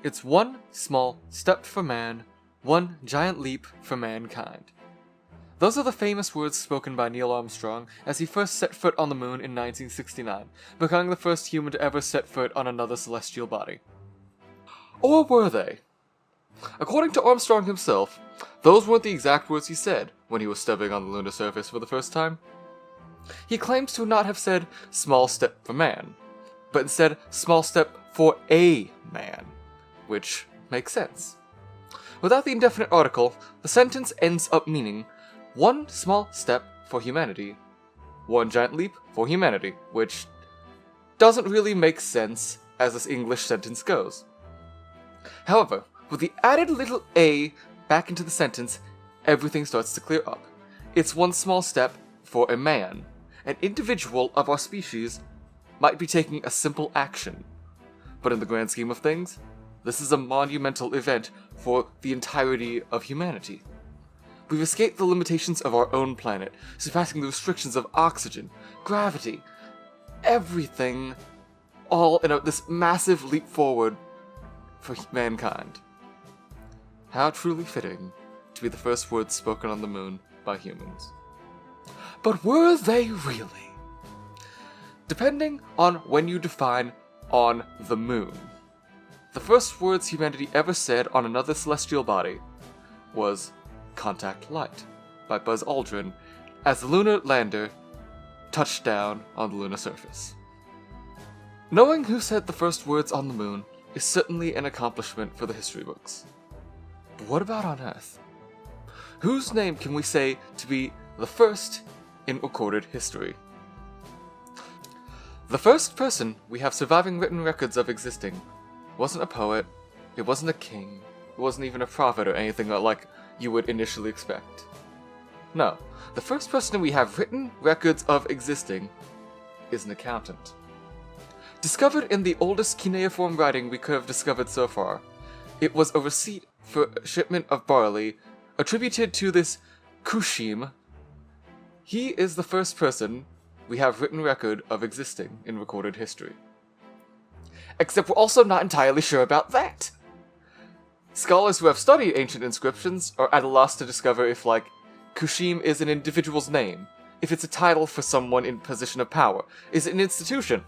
It's one small step for man, one giant leap for mankind. Those are the famous words spoken by Neil Armstrong as he first set foot on the moon in 1969, becoming the first human to ever set foot on another celestial body. Or were they? According to Armstrong himself, those weren't the exact words he said when he was stepping on the lunar surface for the first time. He claims to not have said, "small step for man," but instead, "small step for a man," which makes sense. Without the indefinite article, the sentence ends up meaning, one small step for humanity, one giant leap for humanity, which doesn't really make sense as this English sentence goes. However, with the added little a back into the sentence, everything starts to clear up. It's one small step for a man. An individual of our species might be taking a simple action, but in the grand scheme of things, this is a monumental event for the entirety of humanity. We've escaped the limitations of our own planet, surpassing the restrictions of oxygen, gravity, everything, all in this massive leap forward for mankind. How truly fitting to be the first words spoken on the moon by humans. But were they really? Depending on when you define on the moon, the first words humanity ever said on another celestial body was "Contact Light" by Buzz Aldrin as the lunar lander touched down on the lunar surface. Knowing who said the first words on the moon is certainly an accomplishment for the history books. But what about on Earth? Whose name can we say to be the first in recorded history? The first person we have surviving written records of existing wasn't a poet, it wasn't a king, it wasn't even a prophet or anything like you would initially expect. No, the first person we have written records of existing is an accountant. Discovered in the oldest cuneiform writing we could have discovered so far, it was a receipt for a shipment of barley attributed to this Kushim. He is the first person we have written record of existing in recorded history. Except we're also not entirely sure about that. Scholars who have studied ancient inscriptions are at a loss to discover if, Kushim is an individual's name, if it's a title for someone in position of power, is it an institution?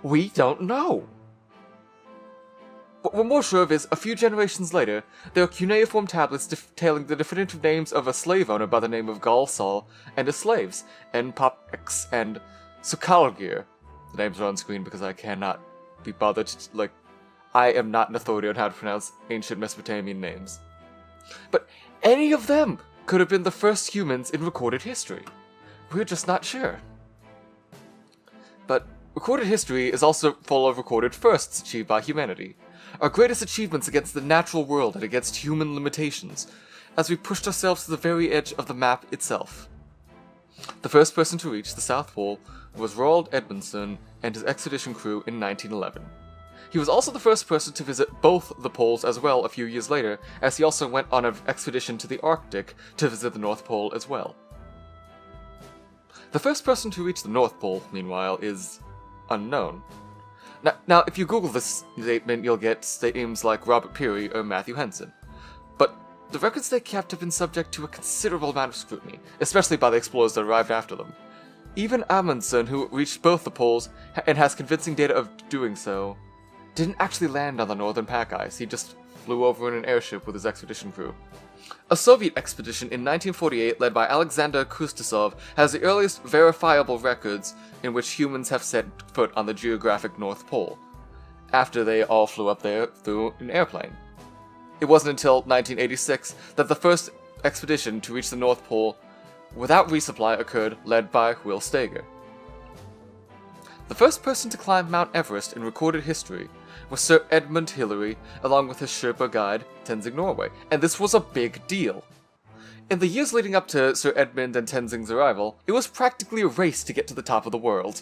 We don't know. What we're more sure of is, a few generations later, there are cuneiform tablets detailing the definitive names of a slave owner by the name of Galsal and his slaves, Enpopx and Sukalgir. The names are on screen because I cannot be bothered to, I am not an authority on how to pronounce ancient Mesopotamian names. But any of them could have been the first humans in recorded history. We're just not sure. But recorded history is also full of recorded firsts achieved by humanity. Our greatest achievements against the natural world and against human limitations, as we pushed ourselves to the very edge of the map itself. The first person to reach the South Pole was Roald Edmondson and his expedition crew in 1911. He was also the first person to visit both the poles as well a few years later, as he also went on an expedition to the Arctic to visit the North Pole as well. The first person to reach the North Pole, meanwhile, is unknown. Now, if you Google this statement, you'll get names like Robert Peary or Matthew Henson. But the records they kept have been subject to a considerable amount of scrutiny, especially by the explorers that arrived after them. Even Amundsen, who reached both the poles and has convincing data of doing so, didn't actually land on the northern pack ice, he just flew over in an airship with his expedition crew. A Soviet expedition in 1948 led by Alexander Kustesov has the earliest verifiable records in which humans have set foot on the geographic North Pole, after they all flew up there through an airplane. It wasn't until 1986 that the first expedition to reach the North Pole without resupply occurred, led by Will Steger. The first person to climb Mount Everest in recorded history was Sir Edmund Hillary, along with his Sherpa guide, Tenzing Norway, and this was a big deal. In the years leading up to Sir Edmund and Tenzing's arrival, it was practically a race to get to the top of the world.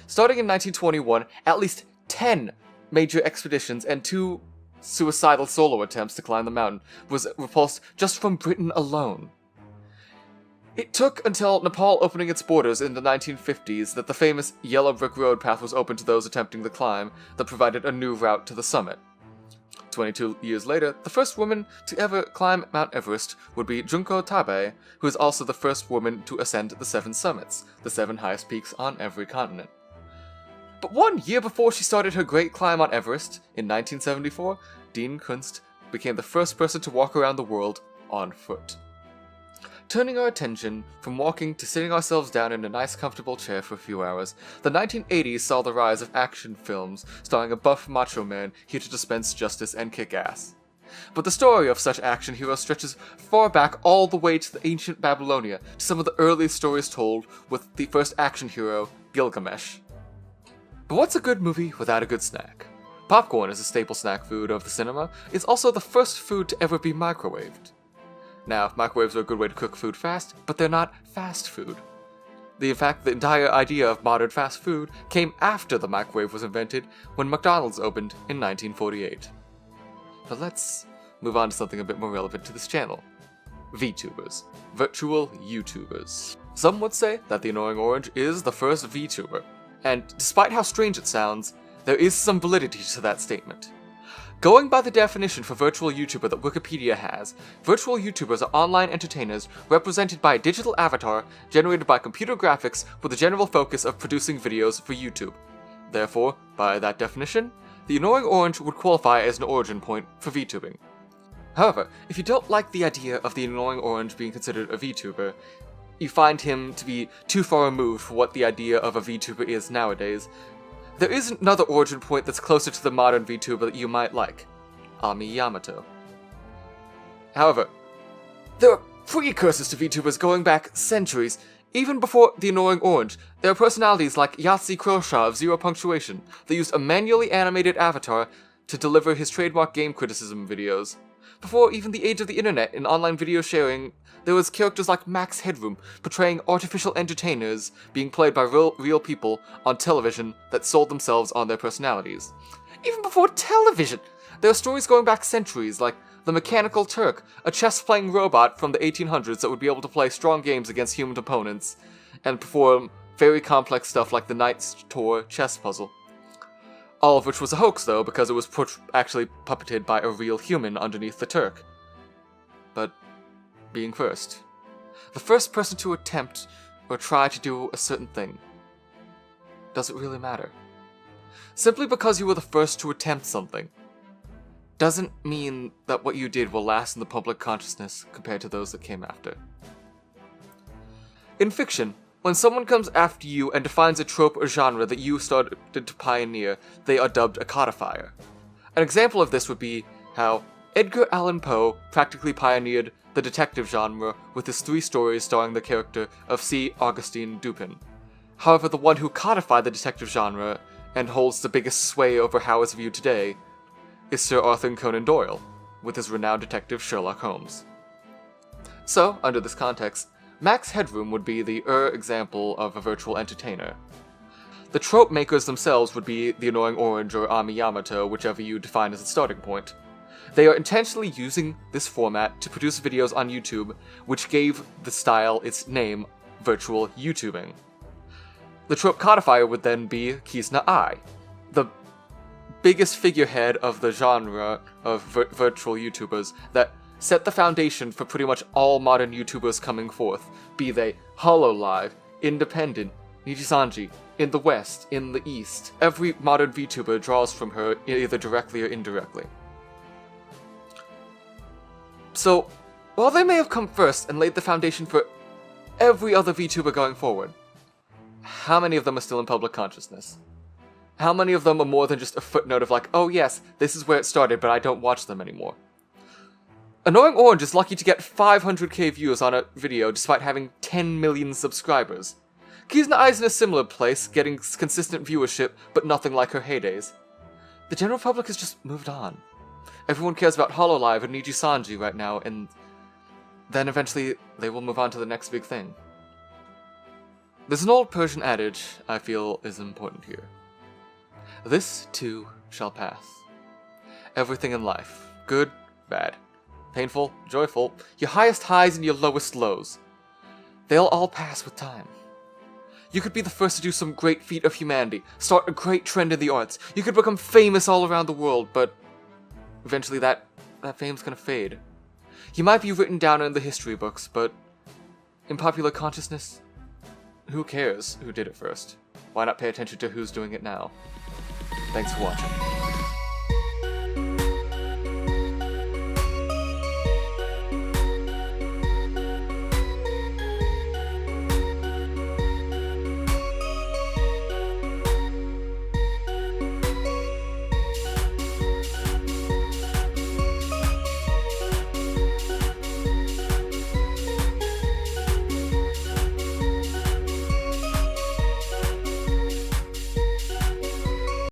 Starting in 1921, at least 10 major expeditions and 2 suicidal solo attempts to climb the mountain was repulsed just from Britain alone. It took until Nepal opening its borders in the 1950s that the famous Yellow Brick Road path was open to those attempting the climb that provided a new route to the summit. 22 years later, the first woman to ever climb Mount Everest would be Junko Tabe, who is also the first woman to ascend the 7 summits, the 7 highest peaks on every continent. But 1 year before she started her great climb on Everest, in 1974, Dean Kunst became the first person to walk around the world on foot. Turning our attention from walking to sitting ourselves down in a nice comfortable chair for a few hours, the 1980s saw the rise of action films starring a buff macho man here to dispense justice and kick ass. But the story of such action heroes stretches far back all the way to the ancient Babylonia, to some of the earliest stories told with the first action hero, Gilgamesh. But what's a good movie without a good snack? Popcorn is a staple snack food of the cinema. It's also the first food to ever be microwaved. Now, microwaves are a good way to cook food fast, but they're not fast food. In fact, the entire idea of modern fast food came after the microwave was invented when McDonald's opened in 1948. But let's move on to something a bit more relevant to this channel. VTubers. Virtual YouTubers. Some would say that the Annoying Orange is the first VTuber, and despite how strange it sounds, there is some validity to that statement. Going by the definition for virtual YouTuber that Wikipedia has, virtual YouTubers are online entertainers represented by a digital avatar generated by computer graphics with the general focus of producing videos for YouTube. Therefore, by that definition, the Annoying Orange would qualify as an origin point for VTubing. However, if you don't like the idea of the Annoying Orange being considered a VTuber, you find him to be too far removed for what the idea of a VTuber is nowadays, there is another origin point that's closer to the modern VTuber that you might like, Ami Yamato. However, there are precursors to VTubers going back centuries. Even before the Annoying Orange, there are personalities like Yahtzee Croshaw of Zero Punctuation that used a manually animated avatar to deliver his trademark game criticism videos. Before even the age of the internet and online video sharing, there was characters like Max Headroom portraying artificial entertainers being played by real people on television that sold themselves on their personalities. Even before television, there are stories going back centuries like the Mechanical Turk, a chess-playing robot from the 1800s that would be able to play strong games against human opponents and perform very complex stuff like the Knight's Tour chess puzzle. All of which was a hoax though, because it was actually puppeted by a real human underneath the Turk. But being first. The first person to attempt or try to do a certain thing. Does it really matter? Simply because you were the first to attempt something doesn't mean that what you did will last in the public consciousness compared to those that came after. In fiction, when someone comes after you and defines a trope or genre that you started to pioneer, they are dubbed a codifier. An example of this would be how Edgar Allan Poe practically pioneered the detective genre with his 3 stories starring the character of C. Augustine Dupin. However, the one who codified the detective genre and holds the biggest sway over how it's viewed today is Sir Arthur Conan Doyle, with his renowned detective Sherlock Holmes. So, under this context, Max Headroom would be the example of a virtual entertainer. The trope makers themselves would be the Annoying Orange or Ami Yamato, whichever you define as the starting point. They are intentionally using this format to produce videos on YouTube, which gave the style its name, virtual YouTubing. The trope codifier would then be Kizna Ai, the biggest figurehead of the genre of virtual YouTubers that set the foundation for pretty much all modern YouTubers coming forth, be they Hololive, Independent, Nijisanji, in the West, in the East. Every modern VTuber draws from her either directly or indirectly. So, while they may have come first and laid the foundation for every other VTuber going forward, how many of them are still in public consciousness? How many of them are more than just a footnote of like, oh yes, this is where it started, but I don't watch them anymore? Annoying Orange is lucky to get 500k views on a video despite having 10 million subscribers. Kizna Ai's in a similar place, getting consistent viewership, but nothing like her heydays. The general public has just moved on. Everyone cares about Hololive and Nijisanji right now, and then eventually they will move on to the next big thing. There's an old Persian adage I feel is important here. This too shall pass. Everything in life, good, bad, painful, joyful, your highest highs and your lowest lows, they'll all pass with time. You could be the first to do some great feat of humanity, start a great trend in the arts, you could become famous all around the world, but Eventually that fame's gonna fade. He might be written down in the history books, but in popular consciousness, who cares who did it first? Why not pay attention to who's doing it now? Thanks for watching.